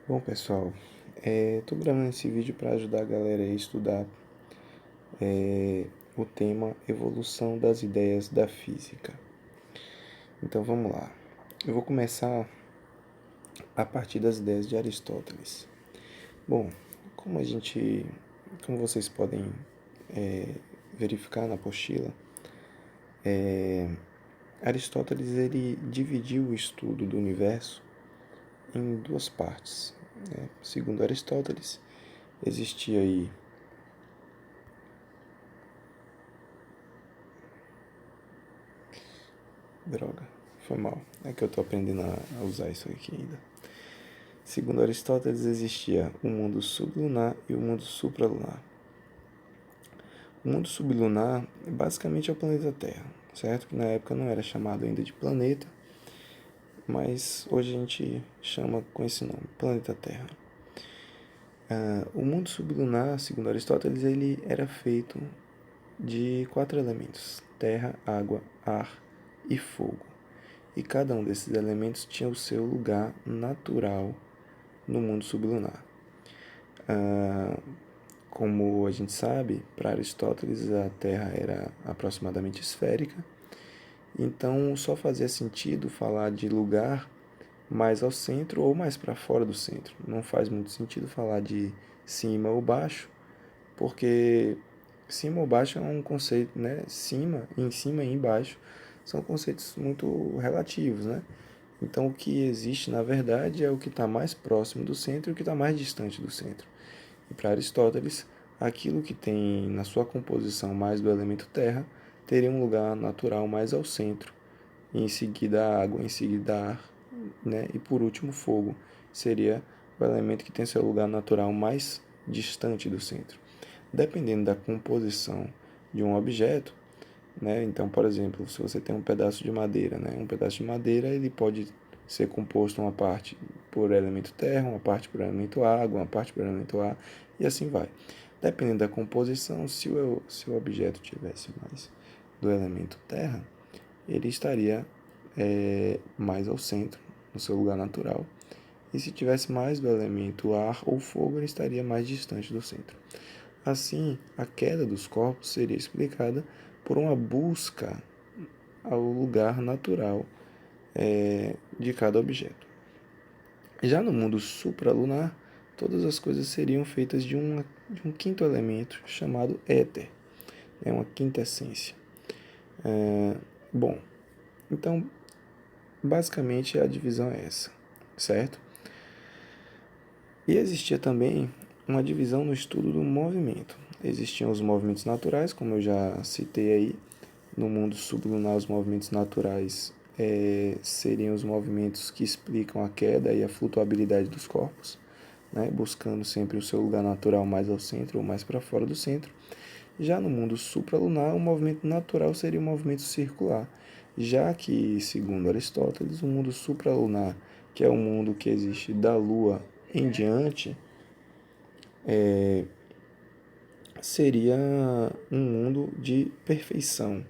Bom, pessoal, estou gravando esse vídeo para ajudar a galera a estudar o tema Evolução das Ideias da Física. Então vamos lá. Eu vou começar a partir das ideias de Aristóteles. Bom, como vocês podem verificar na apostila, Aristóteles ele dividiu o estudo do universo em duas partes, né? Segundo Aristóteles, existia aí Droga, foi mal. É que eu tô aprendendo a usar isso aqui ainda. Segundo Aristóteles, existia o mundo sublunar e o mundo supralunar. O mundo sublunar basicamente é o planeta Terra, certo? Que na época não era chamado ainda de planeta, mas hoje a gente chama com esse nome, planeta Terra. O mundo sublunar, segundo Aristóteles, ele era feito de 4 elementos: terra, água, ar e fogo. E cada um desses elementos tinha o seu lugar natural no mundo sublunar. Como a gente sabe, para Aristóteles a Terra era aproximadamente esférica, então só fazia sentido falar de lugar mais ao centro ou mais para fora do centro. Não faz muito sentido falar de cima ou baixo, porque cima ou baixo é um conceito, né? Em cima e embaixo são conceitos muito relativos, né? Então o que existe na verdade é o que está mais próximo do centro e o que está mais distante do centro. E para Aristóteles, aquilo que tem na sua composição mais do elemento terra teria um lugar natural mais ao centro, e em seguida a água, em seguida ar, né? E por último fogo seria o elemento que tem seu lugar natural mais distante do centro. Dependendo da composição de um objeto, né? Então, por exemplo, se você tem um pedaço de madeira, né? Um pedaço de madeira ele pode ser composto uma parte por elemento terra, uma parte por elemento água, uma parte por elemento ar, e assim vai. Dependendo da composição, se o objeto tivesse mais do elemento terra, ele estaria mais ao centro, no seu lugar natural. E se tivesse mais do elemento ar ou fogo, ele estaria mais distante do centro. Assim, a queda dos corpos seria explicada por uma busca ao lugar natural de cada objeto. Já no mundo supralunar, todas as coisas seriam feitas de um quinto elemento chamado éter, uma quinta essência. Bom, então, basicamente a divisão é essa, certo? E existia também uma divisão no estudo do movimento. Existiam os movimentos naturais, como eu já citei aí. No mundo sublunar, os movimentos naturais seriam os movimentos que explicam a queda e a flutuabilidade dos corpos, né? Buscando sempre o seu lugar natural mais ao centro ou mais para fora do centro. Já no mundo supralunar, o movimento natural seria o movimento circular, já que, segundo Aristóteles, o mundo supralunar, que é o mundo que existe da Lua em diante, seria um mundo de perfeição.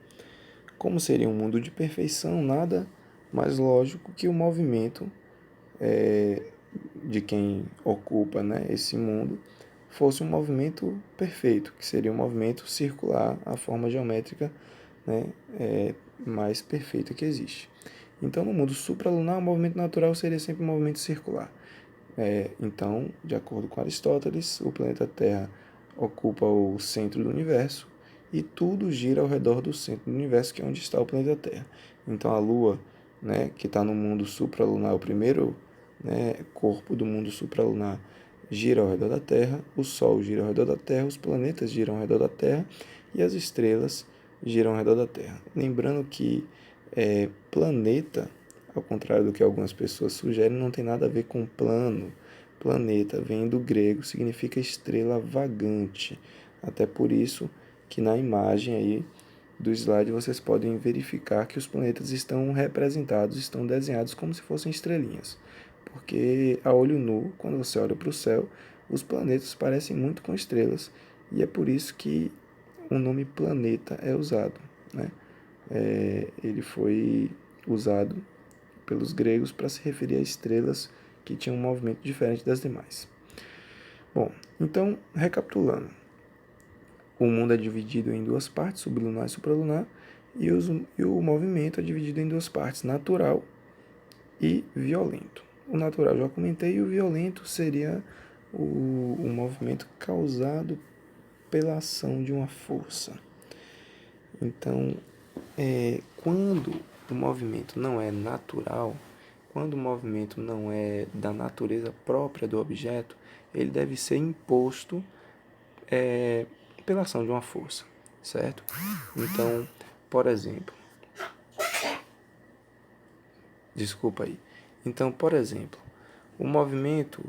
Como seria um mundo de perfeição, nada mais lógico que o movimento de quem ocupa, né, esse mundo fosse um movimento perfeito, que seria um movimento circular, a forma geométrica, né, mais perfeita que existe. Então, no mundo supralunar, o movimento natural seria sempre um movimento circular. Então, de acordo com Aristóteles, o planeta Terra ocupa o centro do universo e tudo gira ao redor do centro do universo, que é onde está o planeta Terra. Então, a Lua, né, que está no mundo supralunar, o primeiro, né, corpo do mundo supralunar, gira ao redor da Terra, o Sol gira ao redor da Terra, os planetas giram ao redor da Terra e as estrelas giram ao redor da Terra. Lembrando que planeta, ao contrário do que algumas pessoas sugerem, não tem nada a ver com plano. Planeta vem do grego, significa estrela vagante. Até por isso que na imagem aí do slide vocês podem verificar que os planetas estão representados, estão desenhados como se fossem estrelinhas. Porque a olho nu, quando você olha para o céu, os planetas parecem muito com estrelas. E é por isso que o nome planeta é usado, né? Ele foi usado pelos gregos para se referir a estrelas que tinha um movimento diferente das demais. Bom, então, recapitulando. O mundo é dividido em duas partes, sublunar e supralunar, e o movimento é dividido em duas partes, natural e violento. O natural já comentei, e o violento seria o movimento causado pela ação de uma força. Então, quando o movimento não é natural, quando o movimento não é da natureza própria do objeto, ele deve ser imposto pela ação de uma força, certo? Então, por exemplo, desculpa aí. Então, por exemplo, o movimento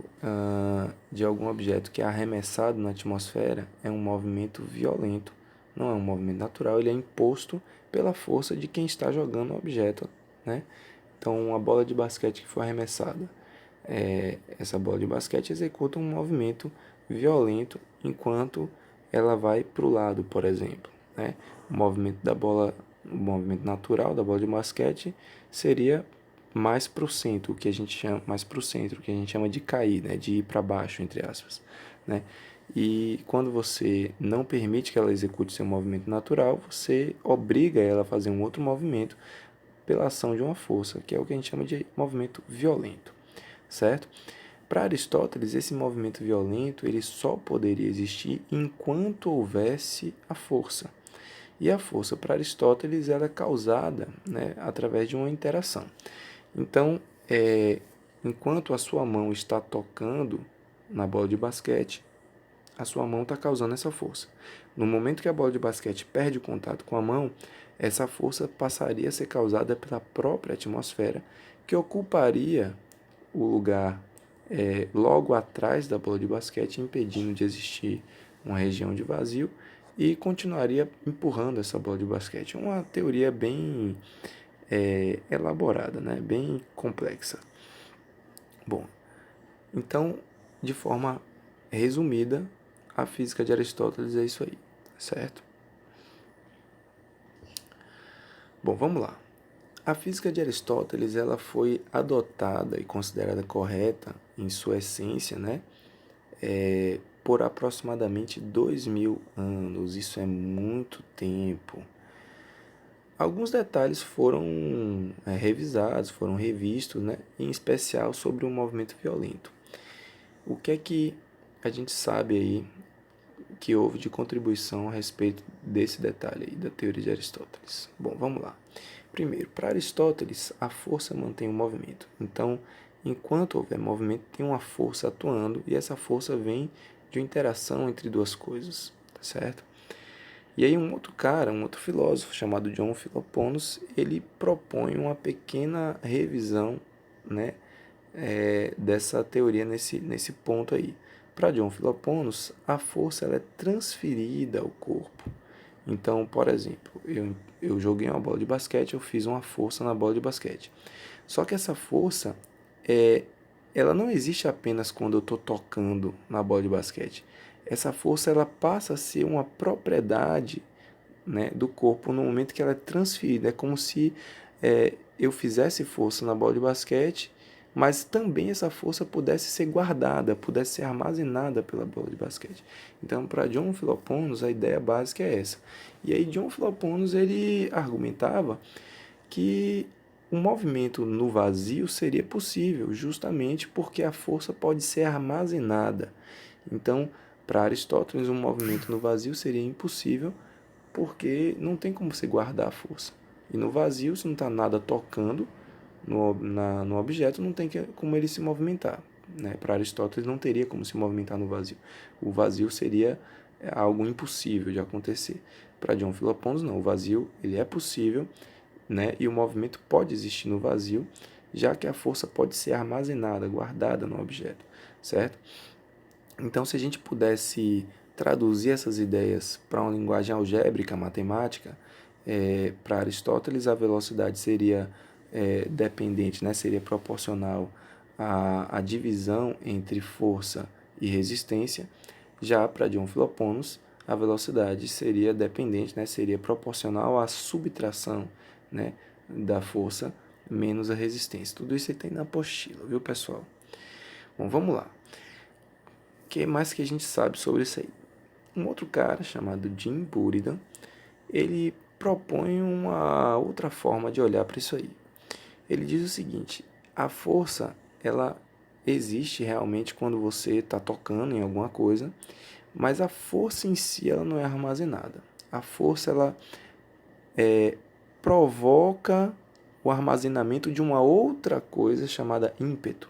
de algum objeto que é arremessado na atmosfera é um movimento violento, não é um movimento natural, ele é imposto pela força de quem está jogando o objeto, né? Então, uma bola de basquete que foi arremessada, essa bola de basquete executa um movimento violento enquanto ela vai para o lado, por exemplo, né? O movimento da bola, o movimento natural da bola de basquete seria mais para o centro, o que a gente chama mais para o centro, o que a gente chama de cair, né? De ir para baixo, entre aspas, né? E quando você não permite que ela execute seu movimento natural, você obriga ela a fazer um outro movimento pela ação de uma força, que é o que a gente chama de movimento violento, certo? Para Aristóteles, esse movimento violento ele só poderia existir enquanto houvesse a força. E a força, para Aristóteles, ela é causada, né, através de uma interação. Então, enquanto a sua mão está tocando na bola de basquete, a sua mão está causando essa força. No momento que a bola de basquete perde o contato com a mão, essa força passaria a ser causada pela própria atmosfera, que ocuparia o lugar logo atrás da bola de basquete, impedindo de existir uma região de vazio e continuaria empurrando essa bola de basquete. Uma teoria bem elaborada, né? Bem complexa. Bom, então, de forma resumida, a física de Aristóteles é isso aí, certo? Bom, vamos lá. A física de Aristóteles ela foi adotada e considerada correta em sua essência, né? Por aproximadamente 2000 anos. Isso é muito tempo. Alguns detalhes foram revisados, foram revistos, né? Em especial sobre o movimento violento. O que é que a gente sabe aí que houve de contribuição a respeito desse detalhe aí da teoria de Aristóteles? Bom, vamos lá. Primeiro, para Aristóteles, a força mantém o movimento. Então, enquanto houver movimento, tem uma força atuando e essa força vem de uma interação entre duas coisas, tá certo? E aí um outro cara, um outro filósofo chamado John Philoponus, ele propõe uma pequena revisão, né, dessa teoria nesse ponto aí. Para John Philoponus, a força ela é transferida ao corpo. Então, por exemplo, eu joguei uma bola de basquete, eu fiz uma força na bola de basquete. Só que essa força, ela não existe apenas quando eu estou tocando na bola de basquete. Essa força ela passa a ser uma propriedade, né, do corpo no momento que ela é transferida. É como se eu fizesse força na bola de basquete, mas também essa força pudesse ser guardada, pudesse ser armazenada pela bola de basquete. Então, para John Philoponus, a ideia básica é essa. E aí, John Philoponus ele argumentava que o movimento no vazio seria possível, justamente porque a força pode ser armazenada. Então, para Aristóteles, um movimento no vazio seria impossível, porque não tem como você guardar a força. E no vazio, se não está nada tocando no objeto, não tem como ele se movimentar. Né? Para Aristóteles, não teria como se movimentar no vazio. O vazio seria algo impossível de acontecer. Para John Philoponus, não. O vazio ele é possível, né? E o movimento pode existir no vazio, já que a força pode ser armazenada, guardada no objeto, certo? Então, se a gente pudesse traduzir essas ideias para uma linguagem algébrica, matemática, para Aristóteles a velocidade seria dependente, né? Seria proporcional à divisão entre força e resistência. Já para John Philoponus, a velocidade seria dependente, né? Seria proporcional à subtração, né, da força menos a resistência. Tudo isso aí tem na apostila, viu, pessoal? Bom, vamos lá. O que mais que a gente sabe sobre isso aí? Um outro cara chamado Jim Buridan, ele propõe uma outra forma de olhar para isso aí. Ele diz o seguinte: a força, ela existe realmente quando você está tocando em alguma coisa, mas a força em si ela não é armazenada. A força ela provoca o armazenamento de uma outra coisa chamada ímpeto,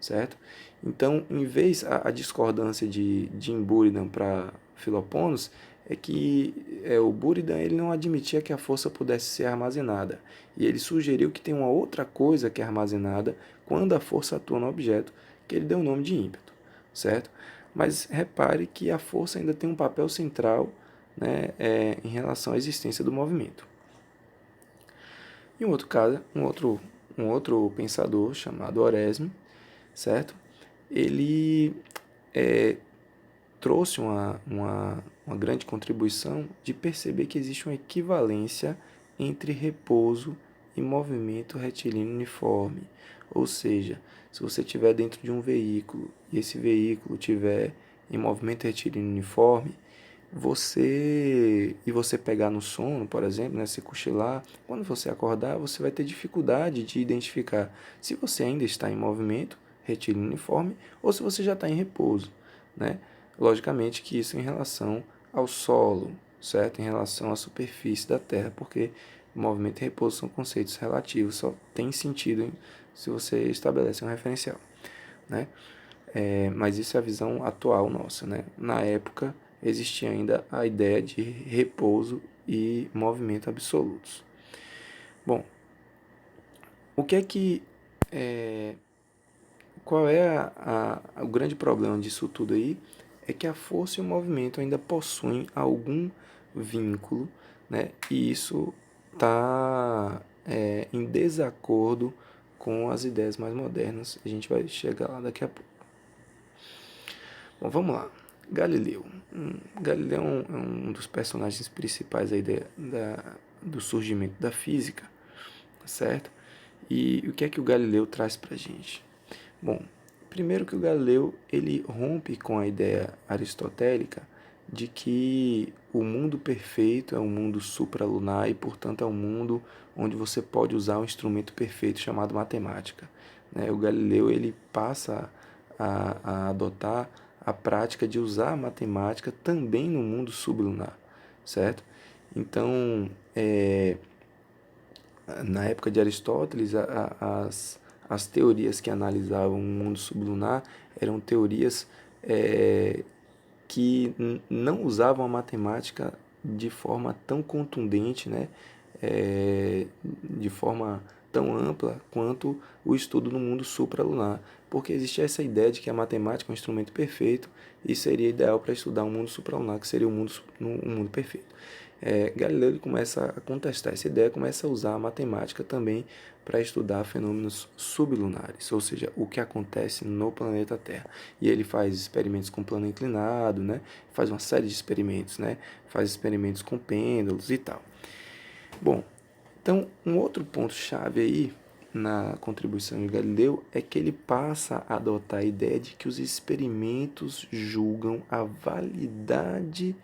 certo? Então, em vez a discordância de Jim Buridan para Philoponos é que o Buridan ele não admitia que a força pudesse ser armazenada e ele sugeriu que tem uma outra coisa que é armazenada quando a força atua no objeto, que ele deu o nome de ímpeto, certo? Mas repare que a força ainda tem um papel central, né, em relação à existência do movimento. E um outro cara, um outro pensador chamado Oresme, certo? Ele trouxe uma grande contribuição de perceber que existe uma equivalência entre repouso e movimento retilíneo uniforme. Ou seja, se você estiver dentro de um veículo e esse veículo estiver em movimento retilíneo uniforme, você pegar no sono, por exemplo, né, se cochilar, quando você acordar, você vai ter dificuldade de identificar se você ainda está em movimento retilíneo uniforme ou se você já está em repouso, né? Logicamente que isso em relação ao solo, certo? Em relação à superfície da Terra, porque movimento e repouso são conceitos relativos, só tem sentido se você estabelece um referencial, né? Mas isso é a visão atual nossa, né? Na época existia ainda a ideia de repouso e movimento absolutos. Bom, o que é que qual é o grande problema disso tudo aí? É que a força e o movimento ainda possuem algum vínculo, né? E isso está em desacordo com as ideias mais modernas. A gente vai chegar lá daqui a pouco. Bom, vamos lá. Galileu. Galileu é um dos personagens principais aí do surgimento da física, certo? E o que é que o Galileu traz para a gente? Bom, primeiro que o Galileu ele rompe com a ideia aristotélica de que o mundo perfeito é um mundo supralunar e, portanto, é um mundo onde você pode usar um instrumento perfeito chamado matemática. O Galileu ele passa a adotar a prática de usar a matemática também no mundo sublunar, certo? Então, na época de Aristóteles, as teorias que analisavam o mundo sublunar eram teorias que não usavam a matemática de forma tão contundente, né? De forma tão ampla quanto o estudo no mundo supralunar, porque existia essa ideia de que a matemática é um instrumento perfeito e seria ideal para estudar um mundo supralunar, que seria um mundo perfeito. Galileu ele começa a contestar essa ideia, começa a usar a matemática também para estudar fenômenos sublunares, ou seja, o que acontece no planeta Terra. E ele faz experimentos com plano inclinado, né? Faz uma série de experimentos, né? Faz experimentos com pêndulos e tal. Bom, então um outro ponto-chave aí na contribuição de Galileu é que ele passa a adotar a ideia de que os experimentos julgam a validade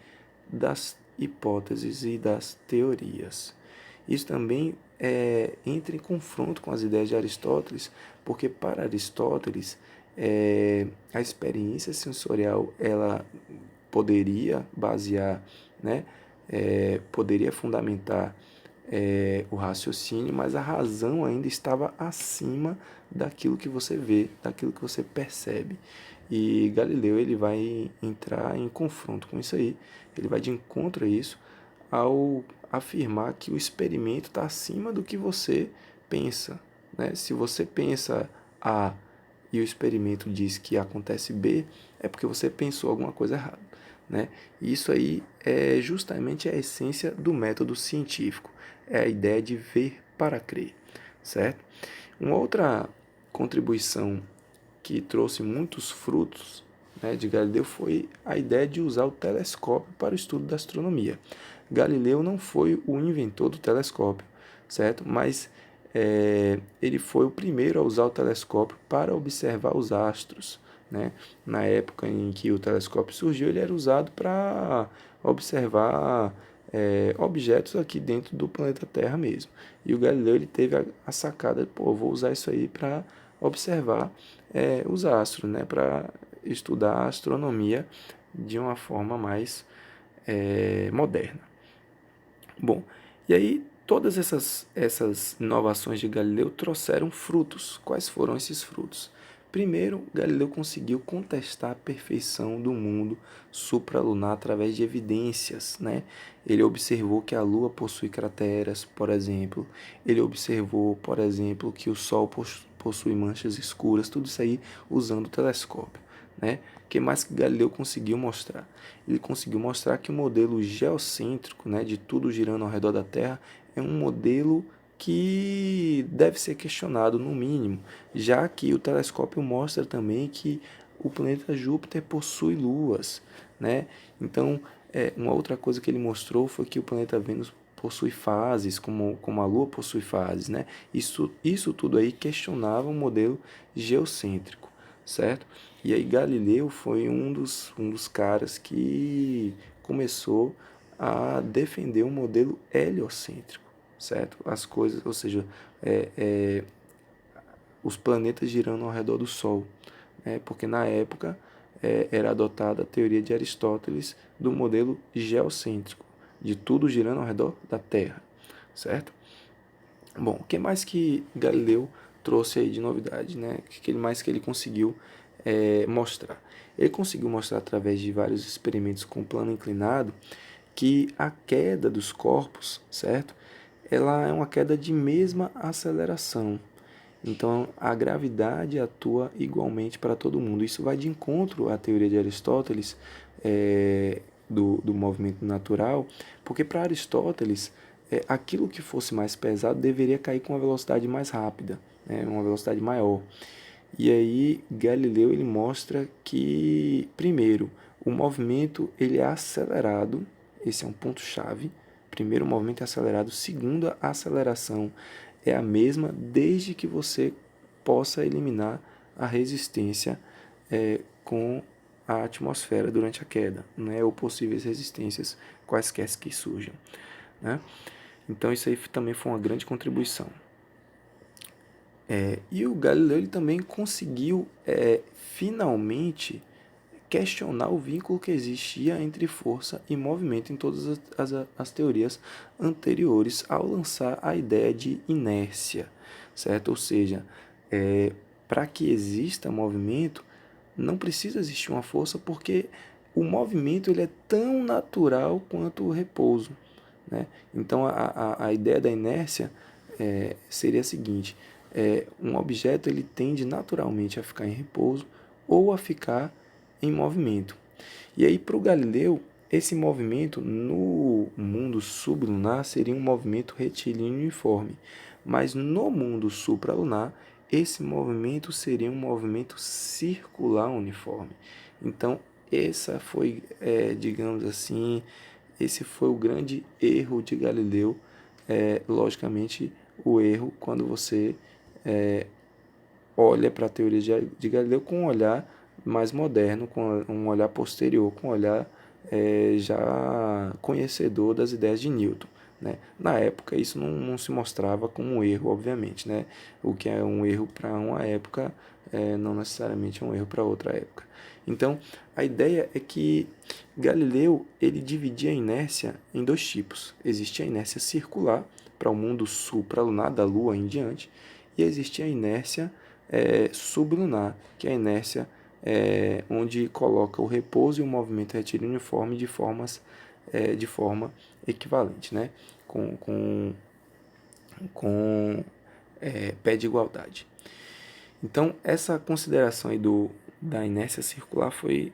das hipóteses e das teorias. Isso também entra em confronto com as ideias de Aristóteles, porque para Aristóteles a experiência sensorial ela poderia basear, né, poderia fundamentar o raciocínio, mas a razão ainda estava acima daquilo que você vê, daquilo que você percebe. E Galileu ele vai entrar em confronto com isso aí, ele vai de encontro a isso ao afirmar que o experimento está acima do que você pensa, né? Se você pensa A e o experimento diz que acontece B, é porque você pensou alguma coisa errada, né? E isso aí é justamente a essência do método científico, é a ideia de ver para crer, certo? Uma outra contribuição que trouxe muitos frutos, né, de Galileu foi a ideia de usar o telescópio para o estudo da astronomia. Galileu não foi o inventor do telescópio, certo? Mas ele foi o primeiro a usar o telescópio para observar os astros, né? Na época em que o telescópio surgiu, ele era usado para observar objetos aqui dentro do planeta Terra mesmo. E o Galileu ele teve a sacada, pô, vou usar isso aí para observar os astros, né? Para estudar a astronomia de uma forma mais moderna. Bom, e aí todas essas inovações de Galileu trouxeram frutos. Quais foram esses frutos? Primeiro, Galileu conseguiu contestar a perfeição do mundo supralunar através de evidências, né? Ele observou que a Lua possui crateras, por exemplo. Ele observou, por exemplo, que o Sol possui manchas escuras. Tudo isso aí usando o telescópio, né? O que mais que Galileu conseguiu mostrar? Ele conseguiu mostrar que o modelo geocêntrico, né, de tudo girando ao redor da Terra, é um modelo que deve ser questionado no mínimo, já que o telescópio mostra também que o planeta Júpiter possui luas, né? Então, uma outra coisa que ele mostrou foi que o planeta Vênus possui fases, como a Lua possui fases, né? Isso tudo aí questionava o modelo geocêntrico, certo? E aí Galileu foi um dos caras que começou a defender o modelo heliocêntrico, certo? As coisas, ou seja, é, é, os planetas girando ao redor do Sol, né? Porque na época era adotada a teoria de Aristóteles do modelo geocêntrico, de tudo girando ao redor da Terra, certo? Bom, o que mais que Galileu trouxe aí de novidade, né? O que mais que ele conseguiu mostrar? Ele conseguiu mostrar através de vários experimentos com plano inclinado que a queda dos corpos, certo? Ela é uma queda de mesma aceleração. Então, a gravidade atua igualmente para todo mundo. Isso vai de encontro à teoria de Aristóteles do movimento natural, porque para Aristóteles, aquilo que fosse mais pesado deveria cair com uma velocidade mais rápida, né, uma velocidade maior. E aí Galileu ele mostra que, primeiro, o movimento ele é acelerado, esse é um ponto chave. Primeiro, o movimento é acelerado. Segundo, a aceleração é a mesma desde que você possa eliminar a resistência com a atmosfera durante a queda, né, ou possíveis resistências quaisquer que surjam, né? Então isso aí também foi uma grande contribuição. E o Galileu ele também conseguiu finalmente questionar o vínculo que existia entre força e movimento em todas as teorias anteriores ao lançar a ideia de inércia, certo? Ou seja, para que exista movimento, não precisa existir uma força porque o movimento ele é tão natural quanto o repouso, né? Então a ideia da inércia seria a seguinte: um objeto ele tende naturalmente a ficar em repouso ou a ficar em movimento. E aí para o Galileu esse movimento no mundo sublunar seria um movimento retilíneo uniforme, mas no mundo supralunar esse movimento seria um movimento circular uniforme. Então essa foi, digamos assim, esse foi o grande erro de Galileu. Logicamente, o erro quando você olha para a teoria de Galileu com um olhar mais moderno, com um olhar posterior, com um olhar já conhecedor das ideias de Newton. Né? Na época, isso não se mostrava como um erro, obviamente. Né? O que é um erro para uma época não necessariamente é um erro para outra época. Então, a ideia é que Galileu ele dividia a inércia em dois tipos. Existia a inércia circular para o mundo supralunar, da Lua em diante, e existia a inércia sublunar, que é a inércia onde coloca o repouso e o movimento retilíneo uniforme de forma equivalente, né? com pé de igualdade. Então, essa consideração aí da inércia circular foi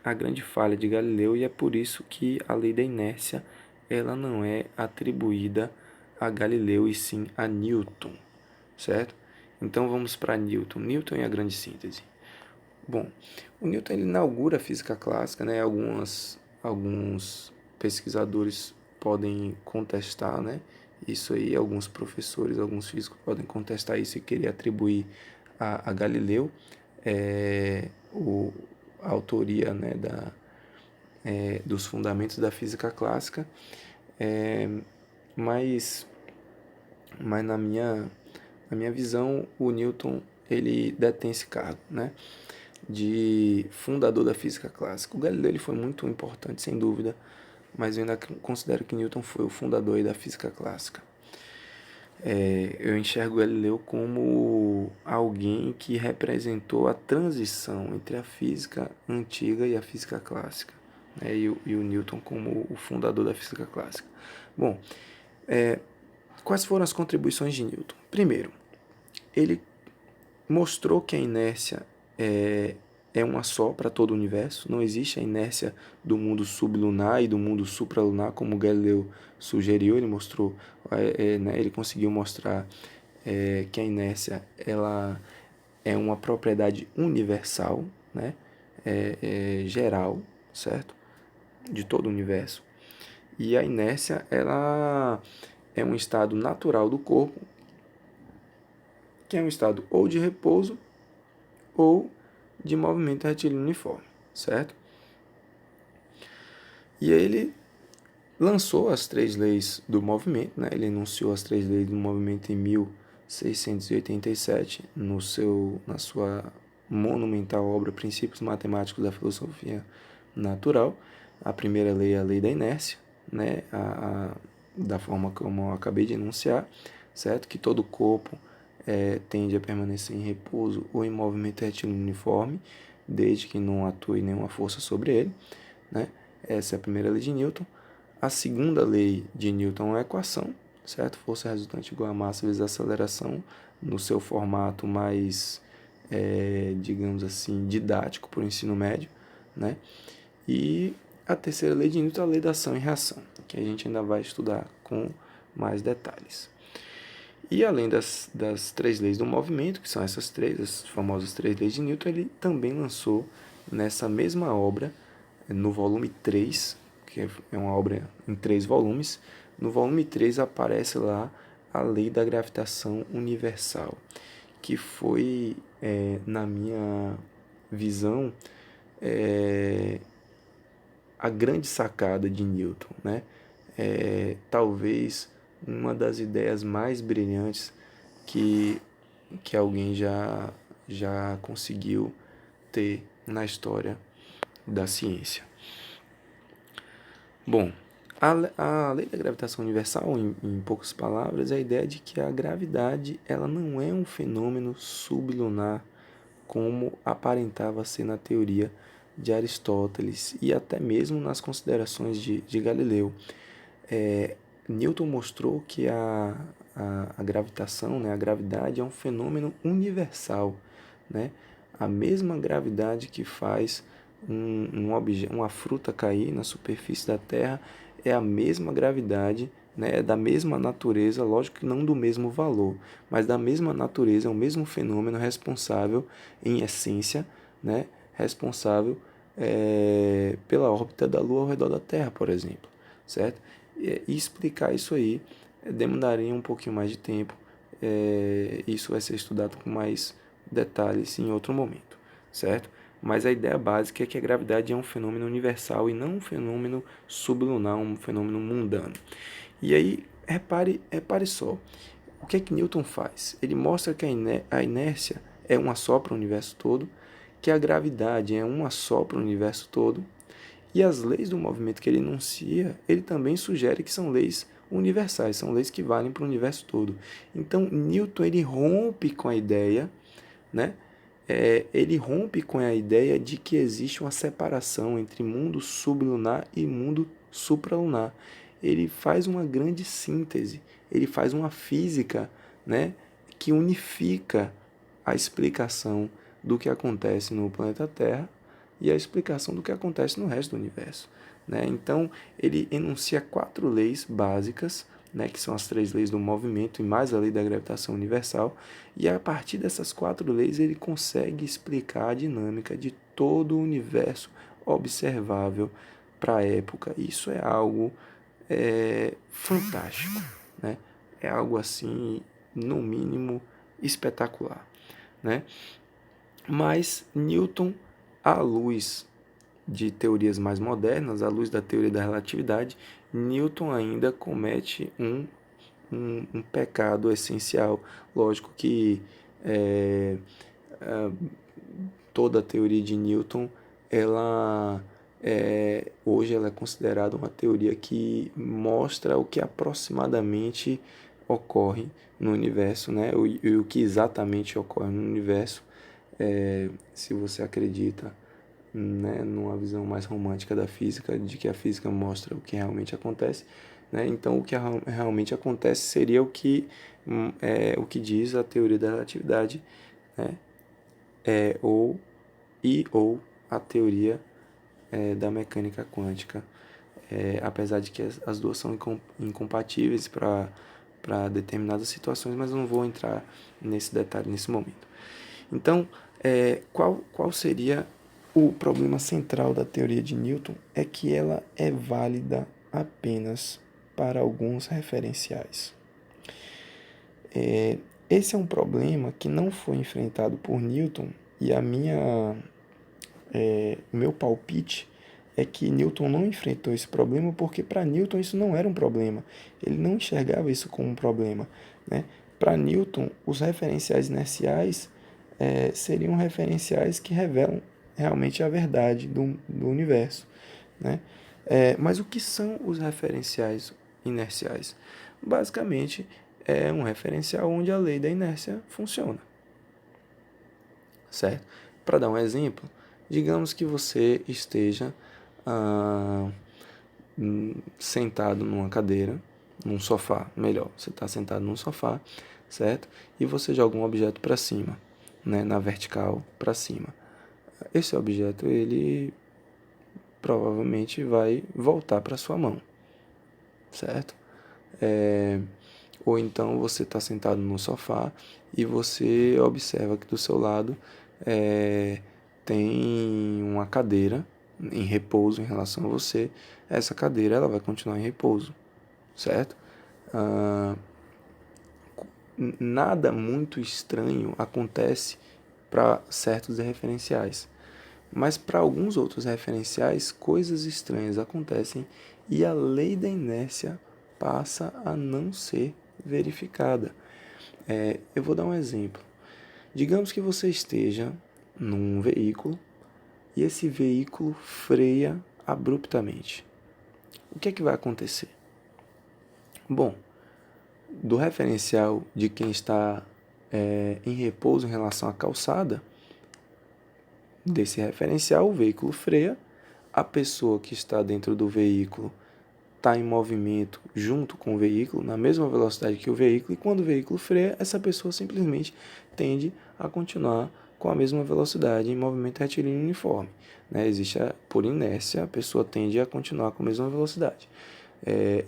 a grande falha de Galileu e é por isso que a lei da inércia ela não é atribuída a Galileu e sim a Newton, certo? Então vamos para Newton. Newton e a grande síntese. Bom, o Newton ele inaugura a física clássica, né? Alguns pesquisadores podem contestar, né? Isso aí, alguns professores, alguns físicos podem contestar isso e querer atribuir a Galileu é, o, a autoria, né, dos fundamentos da física clássica, é, mas, mas na minha visão, o Newton ele detém esse cargo, né, de fundador da física clássica. O Galileu ele foi muito importante, sem dúvida, mas eu ainda considero que Newton foi o fundador aí da física clássica. Eu enxergo Galileu como alguém que representou a transição entre a física antiga e a física clássica, né? E o Newton como o fundador da física clássica. Bom, quais foram as contribuições de Newton? Primeiro, ele mostrou que a inércia é uma só para todo o universo. Não existe a inércia do mundo sublunar e do mundo supralunar, como Galileu sugeriu. Ele mostrou, né, ele conseguiu mostrar que a inércia ela é uma propriedade universal, né, geral, certo, de todo o universo. E a inércia ela é um estado natural do corpo, que é um estado ou de repouso ou de movimento retilíneo uniforme, certo? E aí ele lançou as três leis do movimento, né? Ele enunciou as três leis do movimento em 1687, na sua monumental obra Princípios Matemáticos da Filosofia Natural. A primeira lei é a lei da inércia, né? Da forma como eu acabei de enunciar, certo? Que todo corpo tende a permanecer em repouso ou em movimento retilíneo uniforme, desde que não atue nenhuma força sobre ele, né? Essa é a primeira lei de Newton. A segunda lei de Newton é uma equação, certo? Força resultante igual a massa vezes a aceleração, no seu formato mais, digamos assim, didático para o ensino médio, né? E a terceira lei de Newton é a lei da ação e reação, que a gente ainda vai estudar com mais detalhes. E além das três leis do movimento, que são essas três, as famosas três leis de Newton, ele também lançou nessa mesma obra, no volume 3, que é uma obra em 3 volumes, no volume 3 aparece lá a lei da gravitação universal, que foi, na minha visão, a grande sacada de Newton, né? Talvez uma das ideias mais brilhantes que, que alguém já conseguiu ter na história da ciência. Bom, a lei da gravitação universal, em poucas palavras, é a ideia de que a gravidade ela não é um fenômeno sublunar como aparentava ser na teoria de Aristóteles e até mesmo nas considerações de Galileu. Newton mostrou que a gravitação, né, a gravidade é um fenômeno universal, né? A mesma gravidade que faz uma fruta cair na superfície da Terra é a mesma gravidade, né, é da mesma natureza, lógico que não do mesmo valor, mas da mesma natureza, é o mesmo fenômeno responsável, em essência, né, responsável pela órbita da Lua ao redor da Terra, por exemplo, certo? E explicar isso aí demandaria um pouquinho mais de tempo. Isso vai ser estudado com mais detalhes em outro momento, certo? Mas a ideia básica é que a gravidade é um fenômeno universal e não um fenômeno sublunar, um fenômeno mundano. E aí, repare só, o que é que Newton faz? Ele mostra que a inércia é uma só para o universo todo, que a gravidade é uma só para o universo todo, e as leis do movimento que ele enuncia, ele também sugere que são leis universais, são leis que valem para o universo todo. Então, Newton ele rompe com a ideia, né? Ele rompe com a ideia de que existe uma separação entre mundo sublunar e mundo supralunar. Ele faz uma grande síntese, ele faz uma física, né, que unifica a explicação do que acontece no planeta Terra e a explicação do que acontece no resto do universo, né? Então, ele enuncia 4 leis básicas, né, que são as 3 leis do movimento e mais a lei da gravitação universal, e a partir dessas 4 leis ele consegue explicar a dinâmica de todo o universo observável para a época. Isso é algo fantástico, né? É algo assim, no mínimo, espetacular, né? Mas Newton, à luz de teorias mais modernas, à luz da teoria da relatividade, Newton ainda comete um pecado essencial. Lógico que é, é, toda a teoria de Newton, hoje ela é considerada uma teoria que mostra o que aproximadamente ocorre no universo, né? O que exatamente ocorre no universo, se você acredita, né, numa visão mais romântica da física, de que a física mostra o que realmente acontece, né? Então o que realmente acontece seria o que diz a teoria da relatividade, né? Ou a teoria da mecânica quântica, apesar de que as duas são incompatíveis para determinadas situações, mas eu não vou entrar nesse detalhe nesse momento. Então, qual seria o problema central da teoria de Newton? É que ela é válida apenas para alguns referenciais. Esse é um problema que não foi enfrentado por Newton, e o meu palpite é que Newton não enfrentou esse problema porque para Newton isso não era um problema. Ele não enxergava isso como um problema, né? Para Newton, os referenciais inerciais seriam referenciais que revelam realmente a verdade do universo, né? Mas o que são os referenciais inerciais? Basicamente, é um referencial onde a lei da inércia funciona, certo? Para dar um exemplo, digamos que você esteja ah, sentado numa cadeira, num sofá, melhor, você está sentado num sofá, certo? E você joga um objeto para cima, né, na vertical para cima. Esse objeto, ele provavelmente vai voltar para sua mão, certo? Ou então você está sentado no sofá e você observa que do seu lado tem uma cadeira em repouso em relação a você. Essa cadeira ela vai continuar em repouso, certo? Nada muito estranho acontece para certos referenciais, mas para alguns outros referenciais, coisas estranhas acontecem e a lei da inércia passa a não ser verificada. Eu vou dar um exemplo. Digamos que você esteja num veículo e esse veículo freia abruptamente. O que é que vai acontecer? Bom, do referencial de quem está em repouso em relação à calçada, desse referencial, o veículo freia, a pessoa que está dentro do veículo está em movimento junto com o veículo, na mesma velocidade que o veículo, e quando o veículo freia, essa pessoa simplesmente tende a continuar com a mesma velocidade em movimento retilíneo uniforme. Né? Por inércia, a pessoa tende a continuar com a mesma velocidade.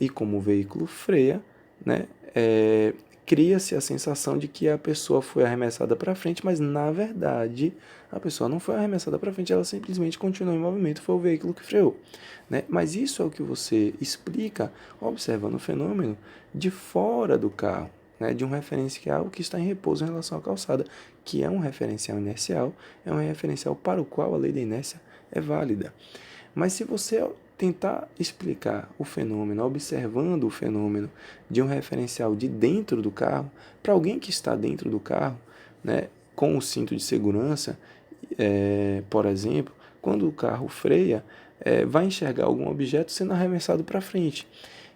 E como o veículo freia, né, cria-se a sensação de que a pessoa foi arremessada para frente, mas na verdade a pessoa não foi arremessada para frente, ela simplesmente continuou em movimento, foi o veículo que freou. Né? Mas isso é o que você explica observando o fenômeno de fora do carro, né? De um referencial que está em repouso em relação à calçada, que é um referencial inercial, é um referencial para o qual a lei da inércia é válida. Mas se você tentar explicar o fenômeno, observando o fenômeno de um referencial de dentro do carro, para alguém que está dentro do carro, né, com o cinto de segurança, por exemplo, quando o carro freia, vai enxergar algum objeto sendo arremessado para frente.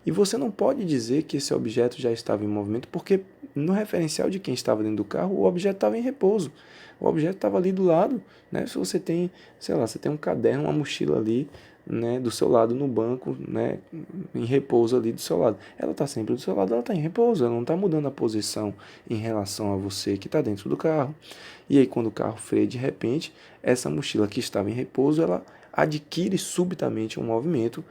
E você não pode dizer que esse objeto já estava em movimento, porque no referencial de quem estava dentro do carro, o objeto estava em repouso. O objeto estava ali do lado, né? Se você tem, sei lá, você tem um caderno, uma mochila ali, né, do seu lado no banco, né, em repouso ali do seu lado. Ela está sempre do seu lado, ela está em repouso, ela não está mudando a posição em relação a você que está dentro do carro. E aí quando o carro freia de repente, essa mochila que estava em repouso, ela adquire subitamente um movimento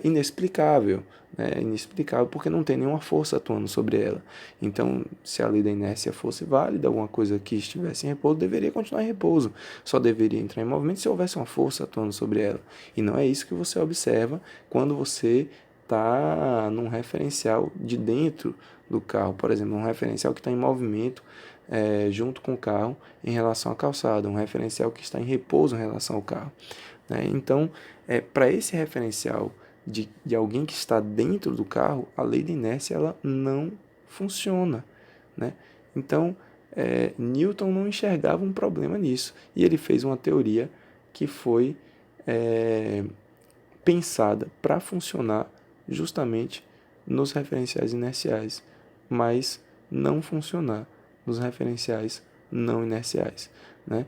inexplicável, né? Inexplicável porque não tem nenhuma força atuando sobre ela. Então, se a lei da inércia fosse válida, alguma coisa que estivesse em repouso deveria continuar em repouso, só deveria entrar em movimento se houvesse uma força atuando sobre ela. E não é isso que você observa quando você está num referencial de dentro do carro, por exemplo, um referencial que está em movimento junto com o carro em relação à calçada, um referencial que está em repouso em relação ao carro, né? Então, para esse referencial de alguém que está dentro do carro, a lei de inércia ela não funciona, né? Então, Newton não enxergava um problema nisso, e ele fez uma teoria que foi pensada para funcionar justamente nos referenciais inerciais, mas não funcionar nos referenciais não inerciais, né?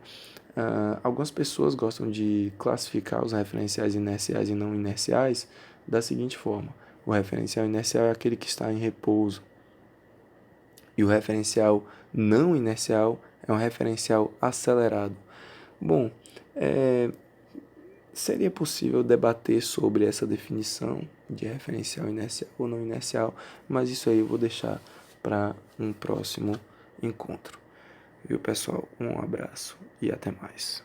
Algumas pessoas gostam de classificar os referenciais inerciais e não inerciais da seguinte forma: o referencial inercial é aquele que está em repouso, e o referencial não inercial é um referencial acelerado. Bom, seria possível debater sobre essa definição de referencial inercial ou não inercial, mas isso aí eu vou deixar para um próximo encontro. Viu, pessoal? Um abraço e até mais.